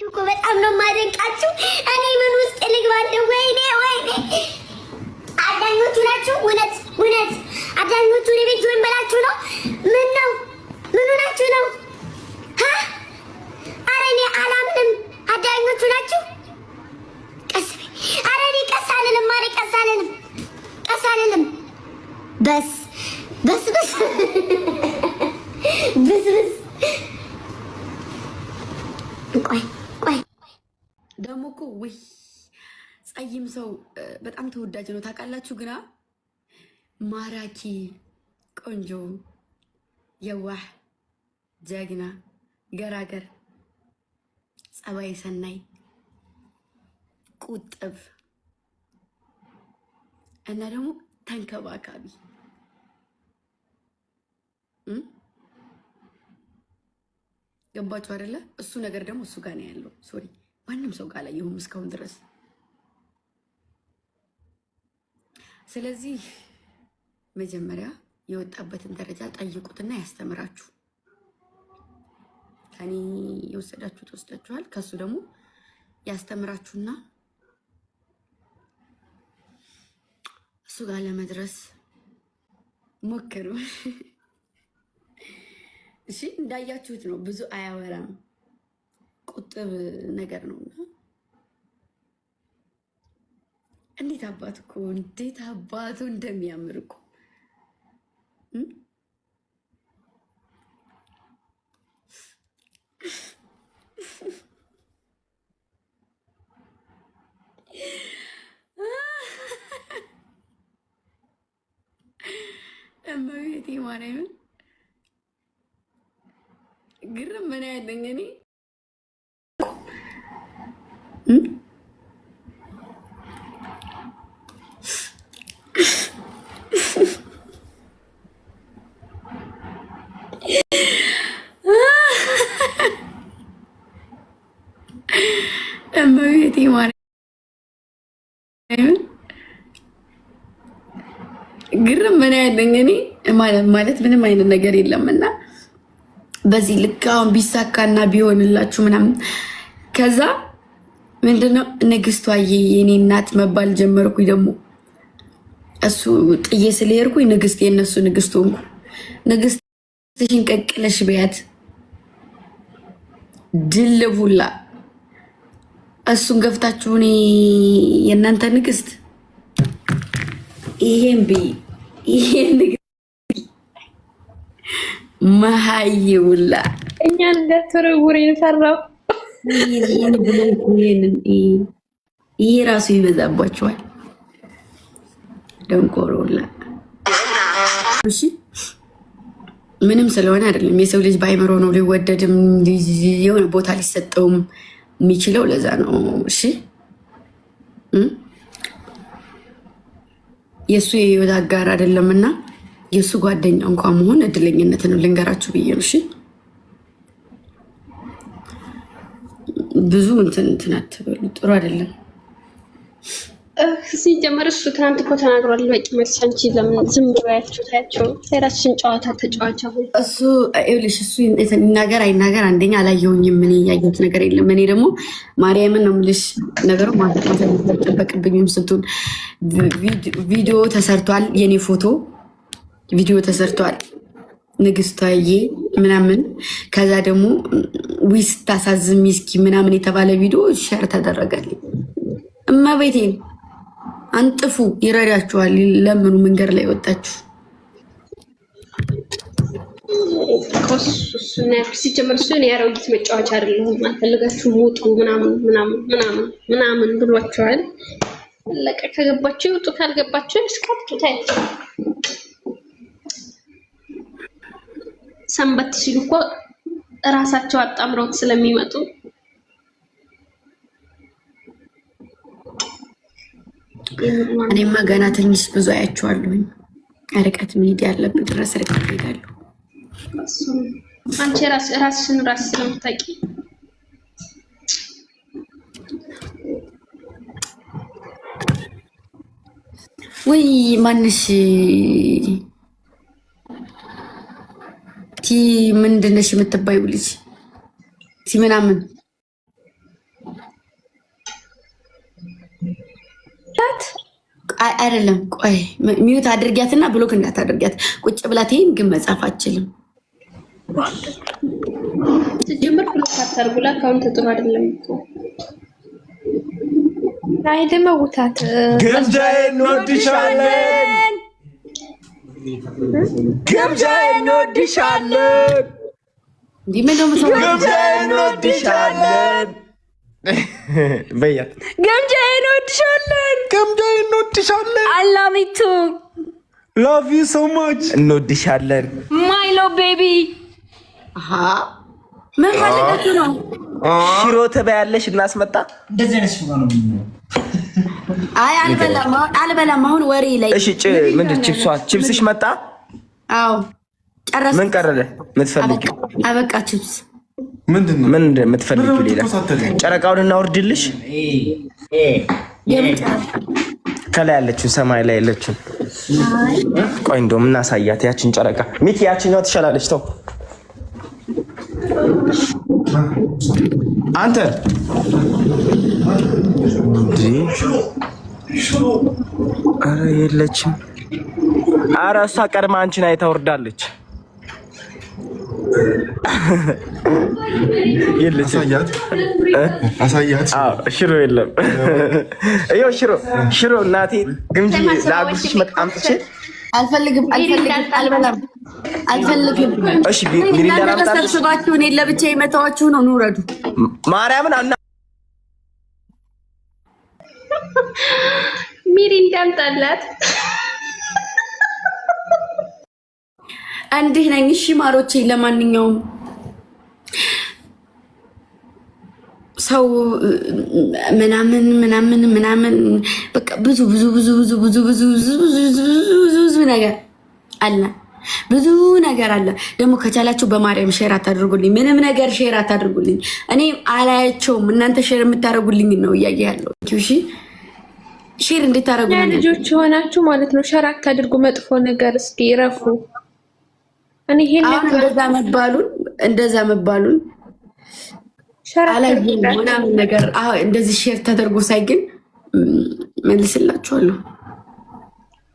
እኮ በጣም ነው የማደንቃችሁ። እኔ ምን ውስጥ ልግባለሁ? ወይኔ ወይኔ! አዳኞቹ ናችሁ። እውነት እውነት አዳኞቹ ቤት ጆን በላችሁ ነው። ምን ነው ምኑ ናችሁ ነው? ኧረ እኔ አላምንም። አዳኞቹ ናችሁ። ቀስ በይ። ኧረ እኔ ቀስ አልልም። ኧረ ቀስ አልልም። ቀስ አልልም። በስ በስ በስ በስ በስ ቆይ ቆይ ደግሞ እኮ ውይ ጸይም ሰው በጣም ተወዳጅ ነው ታውቃላችሁ። ግና ማራኪ፣ ቆንጆ፣ የዋህ፣ ጀግና፣ ገራገር፣ ጸባይ ሰናይ፣ ቁጥብ እና ደግሞ ተንከባካቢ ገባችሁ አይደለ? እሱ ነገር ደግሞ እሱ ጋር ነው ያለው። ሶሪ ማንም ሰው ጋር አላየሁም እስካሁን ድረስ። ስለዚህ መጀመሪያ የወጣበትን ደረጃ ጠይቁትና ያስተምራችሁ። ከኔ የወሰዳችሁት ወስዳችኋል። ከሱ ደግሞ ያስተምራችሁና እሱ ጋር ለመድረስ ሞክሩ። እሺ እንዳያችሁት ነው። ብዙ አያወራም፣ ቁጥብ ነገር ነውና እንዴት አባቱ እንደሚያምር እኮ እመቤቴ ማርያምን ግርም ምን ያለኝ እኔ እመቤቴ ማርያምን ግርም ምን ያለኝ እኔ ማለት ምንም አይነት ነገር የለምና በዚህ ልክ አሁን ቢሳካና ቢሆንላችሁ ምናምን ከዛ ምንድነው ንግስቷዬ የኔ እናት መባል ጀመርኩኝ። ደግሞ እሱ ጥዬ ስለሄድኩኝ ንግስት የነሱ ንግስት ሆንኩ። ንግስትሽን ቀቅለሽ በያት ድልቡላ እሱን ገፍታችሁ እኔ የእናንተ ንግስት ይሄን ቢ ይሄን መሀይውላ እኛን እንደተረውር የፈራው ይሄ ራሱ ይበዛባቸዋል። ደንቆሮላ እሺ፣ ምንም ስለሆነ አይደለም። የሰው ልጅ ባይምሮ ነው ሊወደድም የሆነ ቦታ ሊሰጠውም የሚችለው ለዛ ነው። እሺ የእሱ የህይወት አጋር አይደለምና የእሱ ጓደኛ እንኳን መሆን እድለኝነት ነው። ልንገራችሁ ብዬ ነው። እሺ ብዙ እንትን አትበሉ፣ ጥሩ አይደለም። ሲጀመር እሱ ትናንት እኮ ተናግሯል። በቂ መልስ። አንቺ ለምን ዝም ብላችሁ ታያቸው? የራስሽን ጨዋታ ተጫዋች። አሁን እሱ ይኸውልሽ፣ እሱ ይናገር አይናገር አንደኛ አላየሁኝም። ምን ያየሁት ነገር የለም። እኔ ደግሞ ማርያምን ነው የምልሽ ነገሩ ማለት ጠበቅብኝም ስትሆን ቪዲዮ ተሰርቷል። የኔ ፎቶ ቪዲዮ ተሰርቷል። ንግስቷዬ ምናምን ከዛ ደግሞ ዊስ ታሳዝም ሚስኪ ምናምን የተባለ ቪዲዮ ሸር ተደረገልኝ። እመቤቴን አንጥፉ፣ ይረዳችኋል። ለምኑ መንገድ ላይ ወጣችሁ ሲጀመር እሱ የአሮጊት መጫወቻ አይደለሁም፣ አልፈልጋችሁም ውጡ ምናምን ምናምን ምናምን ምናምን ብሏቸዋል። አለቀ። ከገባችሁ ይውጡ፣ ካልገባችሁ እስካቱ ታያቸው። ሰንበት ሲሉ እኮ እራሳቸው አጣምረውት ስለሚመጡ እኔማ ገና ትንሽ ብዙ አያቸዋለሁኝ። ርቀት መሄድ ያለብን ድረስ ርቀት ሄዳለሁ። አንቺ ራስሽን ራስ ስለምታውቂ ወይ ማንሽ ቲ ምንድነሽ የምትባይው ልጅ ቲ ምናምን አይደለም ቆይ ሚዩት አድርጊያትና ብሎክ እንዳታደርጊያት። ቁጭ ብላት ይሄን ግን መጻፍ አትችልም። ጀምር ብሎክ አታርጉላ። አካውንት ጥሩ አይደለም እኮ አይደመውታት። ገምጃዬ እንወድሻለን፣ ገምጃዬ እንወድሻለን፣ ገምጃዬ እንወድሻለን በያት። ገምጃዬ እንወድሻለን፣ ገምጃዬ እንወድሻለን። I love you too. Love you so much። እንወድሻለን። My love baby። ምን ፈልጋችሁ ነው? ሽሮ ትበያለሽ እናስመጣ። እንደዚህ አይነት ሽሮ ነው። አይ አልበላም። አሁን ወሬ ላይ እሺ ምንድን ቺፕስሽ መጣ? አዎ ጨረስኩ። ምን ቀረለ? የምትፈልጊው? አበቃ ቺፕስ። ምንድነው? ምን የምትፈልጊው ሌላ? ጨረቃውን እናወርድልሽ? ከላይ ያለችው ሰማይ ላይ ያለችው። ቆይ እንደውም እናሳያት ያችን ጨረቃ። ሚኪ ያችኛው ትሻላለች። ተው አንተ ኧረ የለችም። ኧረ እሷ ቀድማ አንቺን አይታ ወርዳለች። አሳያት። ሽሮ የለም። ይኸው ሽሮ እናቴ ግምጂ ለአጉስሽ መጣምጥቼ አልፈልግም። እሺ ሚሪንዳ ላምጣልሽ። ተሰብስባችሁ እኔን ለብቻዬ መተዋችሁ ነው። ኑረዱ ማርያምን አና ሚሪንዳ አምጣላት። እንዲህ ነኝ። እሺ ማሮቼ፣ ለማንኛውም ሰው ምናምን በቃ ብዙ ነገር አለ። ብዙ ነገር አለ። ደግሞ ከቻላችሁ በማርያም ሼር አታድርጉልኝ። ምንም ነገር ሼር አታድርጉልኝ። እኔ አላያቸውም። እናንተ ሼር የምታደርጉልኝ ነው እያየ ያለው። እሺ ሼር እንድታደርጉልኝ ልጆች ሆናችሁ ማለት ነው። ሼር አታድርጉ። መጥፎ ነገር እስኪ ይረፉ። እኔ ይሄን እንደዛ መባሉን አላየሁም ምናምን ነገር እንደዚህ ሼር ተደርጎ ሳይ ግን መልስላችኋለሁ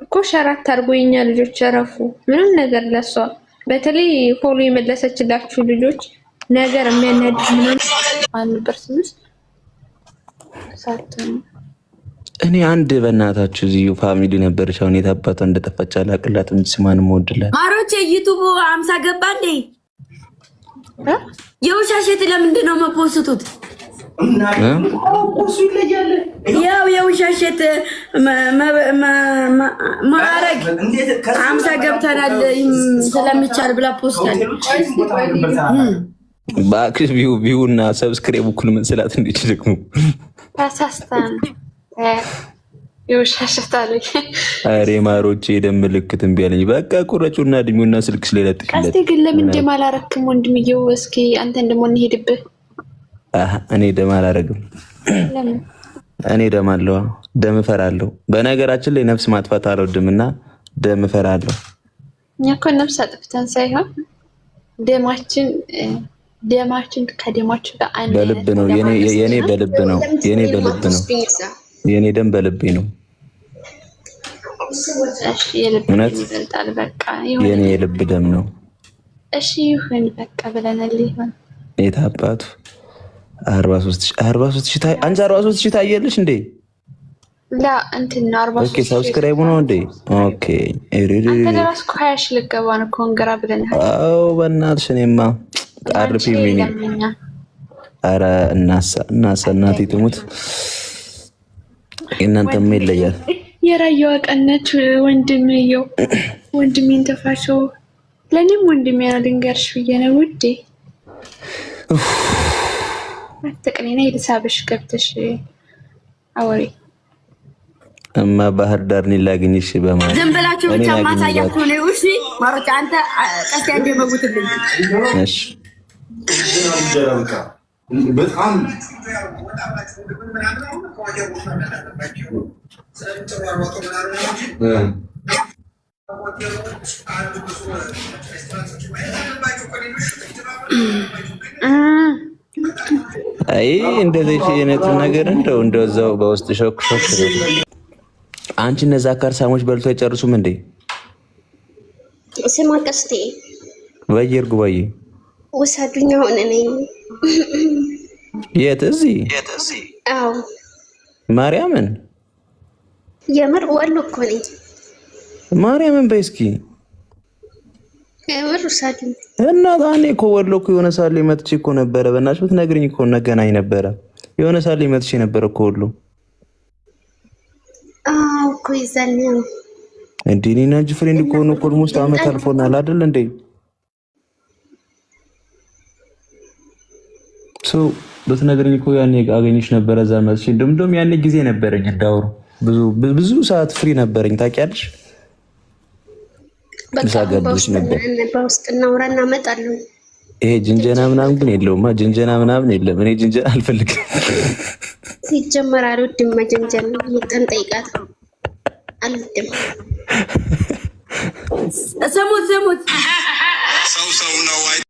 እኮ። ሼር አታድርጉ። የኛ ልጆች ረፉ። ምንም ነገር ለሷ በተለይ ፎሎ የመለሰችላችሁ ልጆች ነገር የሚያነድ ምንም አንበር ስምስ ሳተም እኔ አንድ በእናታችሁ እዚሁ ፋሚሊ ነበረች። አሁን የታባቷ እንደጠፋች አላቅላትም። ስማን ወድላት ማሮቼ ዩቱብ 50 ገባ እንዴ? የውሻሸት ለምንድን ነው መፖስቱት? ያው የውሻሸት ማረግ 50 ገብተናል ስለሚቻል ብላ ፖስታል። ባክስ ቪው እና ሰብስክራይብ እኩል መስላት እንዴት ደግሞ ታሳስታን ይወሻሽታለኝ። አሬ ማሮቼ የደም ምልክት እምቢ አለኝ። በቃ ቁረጩና እድሜውና ስልክሽ ላይ ለጥቅለት። እስቲ ግን ለምን ደም አላረክም ወንድምየው? እስኪ አንተ እንደምን እንሄድብህ። እኔ ደም አላረግም። ለምን? እኔ ደም አለው። ደም እፈራለሁ። በነገራችን ላይ ነፍስ ማጥፋት አልወድምና ደም እፈራለሁ። እኛ እኮ ነፍስ አጥፍተን ሳይሆን ደማችን ከደማችሁ ጋር አንድ በልብ ነው። የኔ በልብ ነው። የኔ ደም በልቤ ነው። እሺ የልብ ይበልጣል። በቃ የኔ የልብ ደም ነው። እሺ ይሁን በቃ ብለናል። ይሁን የታባቱ 43 ታይ አንቺ 43 ታየልሽ እንዴ? ላ እንትና 43 ኦኬ። ሰብስክራይብ ነው እንዴ? ኦኬ አንተ ለራስ እኮ 20 ሺህ ልገባ ነው። ኮንግራ ብለናል። አዎ በእናትሽ እኔማ ጣርፊ ሚኒ ኧረ እናሳ እናቴ ትሙት። እናንተም ይለያል። የራየዋ ቀነች ወንድሜን ተፋቸው። ለኔም ወንድሜ ልንገርሽ ብዬ ነው ውዴ። አትቅኔና የልሳብሽ ገብተሽ አወሪ እማ ባህር ዳር እኔን ላግኝሽ በማለት ዝም ብላችሁ ብቻ ማሳያችሁ ነው። እሺ ማሮች አንተ ቀስ ያንዴ መጉትልኝ። እሺ በጣም አይ እንደዚህ አይነት ነገር እንደዛው በውስጥ ሾክ አንቺ እነዛ ካርሳሞች በልቶ አይጨርሱም እንዴ? ስማ ቀስቴ ወይርጉ ወይ ወሳዱኛ ሆነ ነኝ። የት እዚህ? አዎ ማርያምን የምር ወሎ እኮ ነኝ። ማርያምን በይ እስኪ የምር ወሳዱኝ እና ታኔ እኮ ወሎ እኮ የሆነ ሳለ መጥቼ እኮ ነበረ። በእናትሽ ብትነግሪኝ እኮ ነገናኝ ነበረ። የሆነ ሳለ መጥቼ ነበረ እኮ ወሎ። አዎ እኮ ይዛልኝ እንዴ እኔና አንቺ ፍሬንድ እኮ ነው። ኦልሞስት አመት አልፎናል አይደል እንዴ? ሶ ብትነግሪኝ እኮ ያኔ አገኝሽ ነበረ እዛ መጥቼ። እንደውም ያኔ ጊዜ ነበረኝ እንዳወሩ ብዙ ሰዓት ፍሪ ነበረኝ ታውቂያለሽ። በቃ በውስጥ እናውራና እመጣለሁ። ይሄ ጅንጀና ምናምን ግን የለውም። ጅንጀና ምናምን የለም። እኔ ጅንጀና አልፈልግም። ሲጀመር አልወድም መጀንጀን። ሙጠን ጠይቃት አልወድም። ስሙት